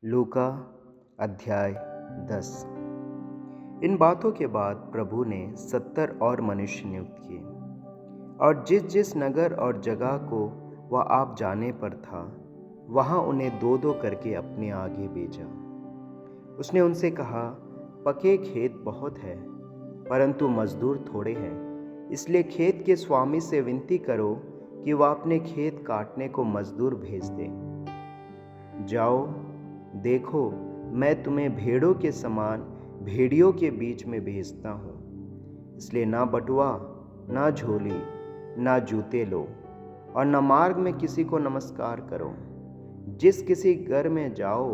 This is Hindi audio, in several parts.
लूका अध्याय 10। इन बातों के बाद प्रभु ने 70 और मनुष्य नियुक्त किए और जिस जिस नगर और जगह को वह आप जाने पर था, वहां उन्हें दो दो करके अपने आगे भेजा। उसने उनसे कहा, पके खेत बहुत है, परंतु मजदूर थोड़े हैं। इसलिए खेत के स्वामी से विनती करो कि वह अपने खेत काटने को मजदूर भेज दे। जाओ, देखो, मैं तुम्हें भेड़ों के समान भेड़ियों के बीच में भेजता हूँ। इसलिए ना बटुआ, ना झोली, ना जूते लो, और न मार्ग में किसी को नमस्कार करो। जिस किसी घर में जाओ,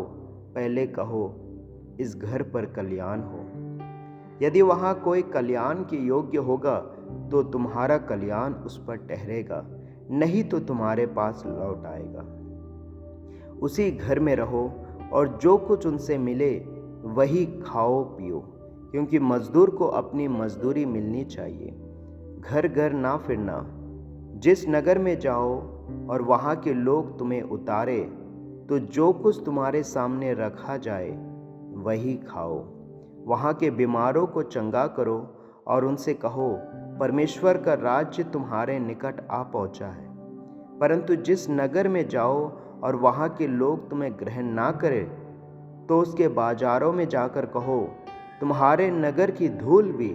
पहले कहो, इस घर पर कल्याण हो। यदि वहाँ कोई कल्याण के योग्य होगा, तो तुम्हारा कल्याण उस पर ठहरेगा, नहीं तो तुम्हारे पास लौट आएगा। उसी घर में रहो और जो कुछ उनसे मिले वही खाओ पियो, क्योंकि मजदूर को अपनी मजदूरी मिलनी चाहिए। घर घर ना फिरना। जिस नगर में जाओ और वहाँ के लोग तुम्हें उतारे, तो जो कुछ तुम्हारे सामने रखा जाए वही खाओ। वहाँ के बीमारों को चंगा करो और उनसे कहो, परमेश्वर का राज्य तुम्हारे निकट आ पहुँचा है। परंतु जिस नगर में जाओ और वहाँ के लोग तुम्हें ग्रहण ना करें, तो उसके बाजारों में जाकर कहो, तुम्हारे नगर की धूल भी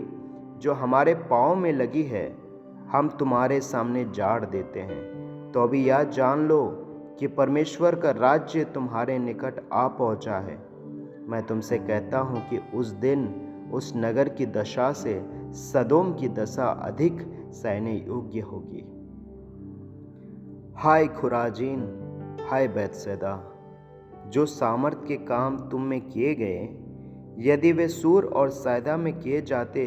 जो हमारे पाँव में लगी है, हम तुम्हारे सामने झाड़ देते हैं। तो अभी यह जान लो कि परमेश्वर का राज्य तुम्हारे निकट आ पहुँचा है। मैं तुमसे कहता हूँ कि उस दिन उस नगर की दशा से सदोम की दशा अधिक सहने योग्य होगी। हाय खुराजीन, हाय बैतसैदा, जो सामर्थ के काम तुम में किए गए, यदि वे सूर और सैदा में किए जाते,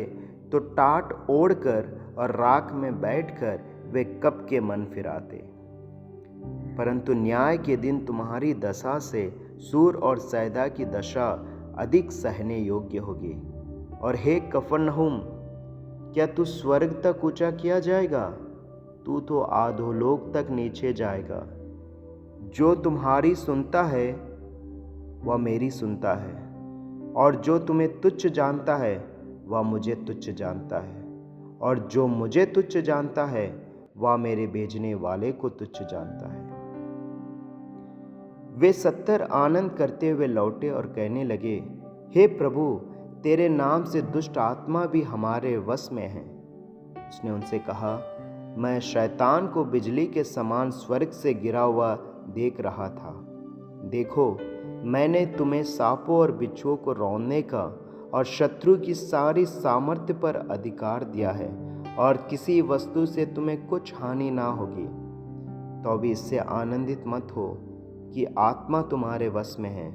तो टाट ओढ़कर और राख में बैठकर वे कब के मन फिराते। परंतु न्याय के दिन तुम्हारी दशा से सूर और सैदा की दशा अधिक सहने योग्य होगी। और हे कफरनहूम, क्या तू स्वर्ग तक ऊंचा किया जाएगा? तू तो अधोलोक तक नीचे जाएगा। जो तुम्हारी सुनता है वह मेरी सुनता है, और जो तुम्हें तुच्छ जानता है वह मुझे तुच्छ जानता है, और जो मुझे तुच्छ जानता है वह मेरे भेजने वाले को तुच्छ जानता है। वे 70 आनंद करते हुए लौटे और कहने लगे, हे प्रभु, तेरे नाम से दुष्ट आत्मा भी हमारे वश में है। उसने उनसे कहा, मैं शैतान को बिजली के समान स्वर्ग से गिरा हुआ देख रहा था। देखो, मैंने तुम्हें सांपों और बिच्छुओं को रौंदने का और शत्रु की सारी सामर्थ्य पर अधिकार दिया है, और किसी वस्तु से तुम्हें कुछ हानि ना होगी। तो भी इससे आनंदित मत हो कि आत्मा तुम्हारे वश में है,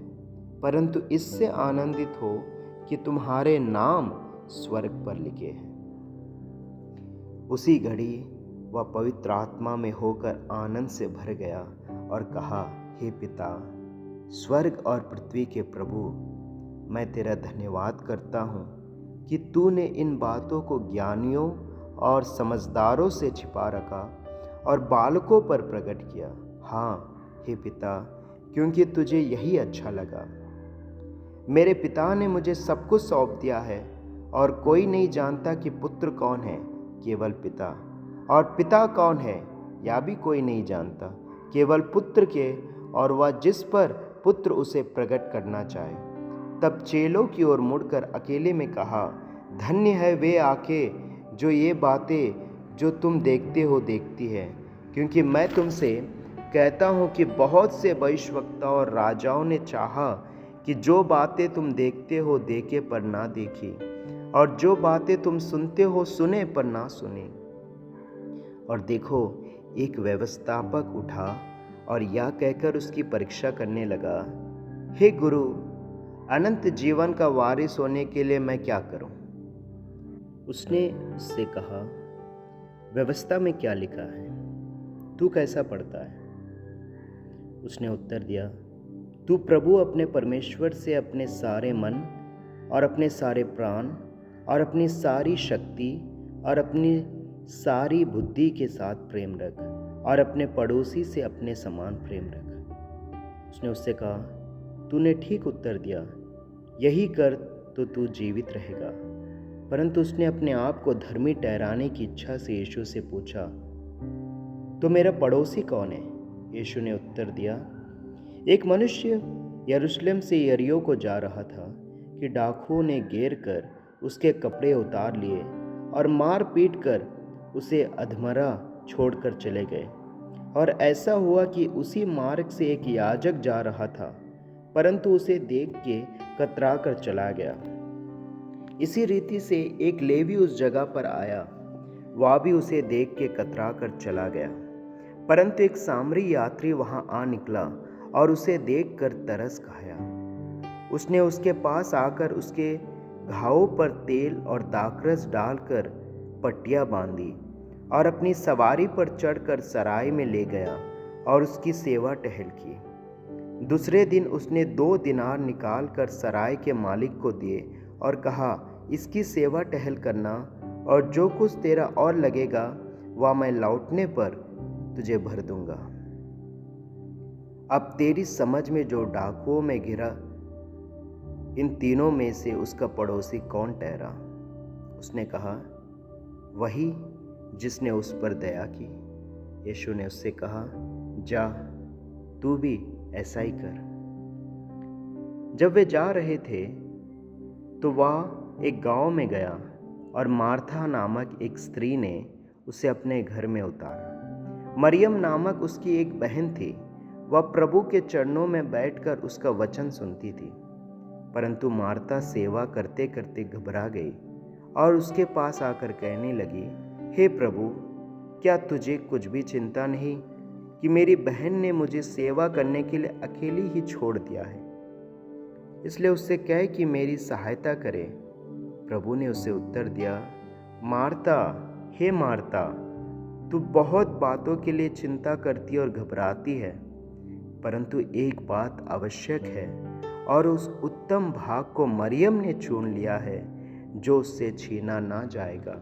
परंतु इससे आनंदित हो कि तुम्हारे नाम स्वर्ग पर लिखे हैं। उसी घड़ी वह पवित्र आत्मा में होकर आनंद से भर गया और कहा, हे पिता, स्वर्ग और पृथ्वी के प्रभु, मैं तेरा धन्यवाद करता हूँ कि तूने इन बातों को ज्ञानियों और समझदारों से छिपा रखा और बालकों पर प्रकट किया। हाँ हे पिता, क्योंकि तुझे यही अच्छा लगा। मेरे पिता ने मुझे सब कुछ सौंप दिया है, और कोई नहीं जानता कि पुत्र कौन है, केवल पिता, और पिता कौन है यह भी कोई नहीं जानता, केवल पुत्र के, और वह जिस पर पुत्र उसे प्रकट करना चाहे। तब चेलों की ओर मुड़कर अकेले में कहा, धन्य है वे आंखें जो ये बातें जो तुम देखते हो देखती है, क्योंकि मैं तुमसे कहता हूँ कि बहुत से भविष्यवक्ता और राजाओं ने चाहा कि जो बातें तुम देखते हो देखे पर ना देखी, और जो बातें तुम सुनते हो सुने पर ना सुनी। और देखो, एक व्यवस्थापक उठा और यह कहकर उसकी परीक्षा करने लगा, हे गुरु, अनंत जीवन का वारिस होने के लिए मैं क्या करूं? उसने उससे कहा, व्यवस्था में क्या लिखा है, तू कैसा पढ़ता है? उसने उत्तर दिया, तू प्रभु अपने परमेश्वर से अपने सारे मन और अपने सारे प्राण और अपनी सारी शक्ति और अपनी सारी बुद्धि के साथ प्रेम रख, और अपने पड़ोसी से अपने समान प्रेम रख। उसने उससे कहा, तूने ठीक उत्तर दिया, यही कर तो तू जीवित रहेगा। परंतु उसने अपने आप को धर्मी ठहराने की इच्छा से यीशु से पूछा, तो मेरा पड़ोसी कौन है? यीशु ने उत्तर दिया, एक मनुष्य यरूशलेम से यरीहो को जा रहा था कि डाकुओं ने घेर कर उसके कपड़े उतार लिए और मार पीट कर उसे अधमरा छोड़कर चले गए। और ऐसा हुआ कि उसी मार्ग से एक याजक जा रहा था, परंतु उसे देख के कतरा कर चला गया। इसी रीति से एक लेवी उस जगह पर आया, वह भी उसे देख के कतरा कर चला गया। परंतु एक सामरी यात्री वहां आ निकला और उसे देखकर तरस खाया। उसने उसके पास आकर उसके घावों पर तेल और दाखरस डालकर पट्टियां बांधी और अपनी सवारी पर चढ़कर सराय में ले गया और उसकी सेवा टहल की। दूसरे दिन उसने 2 दिनार निकाल कर सराय के मालिक को दिए और कहा, इसकी सेवा टहल करना, और जो कुछ तेरा और लगेगा वह मैं लौटने पर तुझे भर दूंगा। अब तेरी समझ में जो डाकुओं में घिरा, इन तीनों में से उसका पड़ोसी कौन ठहरा? उसने कहा, वही जिसने उस पर दया की। यीशु ने उससे कहा, जा, तू भी ऐसा ही कर। जब वे जा रहे थे तो वह एक गांव में गया और मार्था नामक एक स्त्री ने उसे अपने घर में उतारा। मरियम नामक उसकी एक बहन थी, वह प्रभु के चरणों में बैठकर उसका वचन सुनती थी। परंतु मार्था सेवा करते करते घबरा गई और उसके पास आकर कहने लगी, हे प्रभु, क्या तुझे कुछ भी चिंता नहीं कि मेरी बहन ने मुझे सेवा करने के लिए अकेली ही छोड़ दिया है? इसलिए उससे कह कि मेरी सहायता करे। प्रभु ने उसे उत्तर दिया, मार्ता, हे मार्ता, तू बहुत बातों के लिए चिंता करती और घबराती है, परंतु एक बात आवश्यक है और उस उत्तम भाग को मरियम ने चुन लिया है, जो उससे छीना ना जाएगा।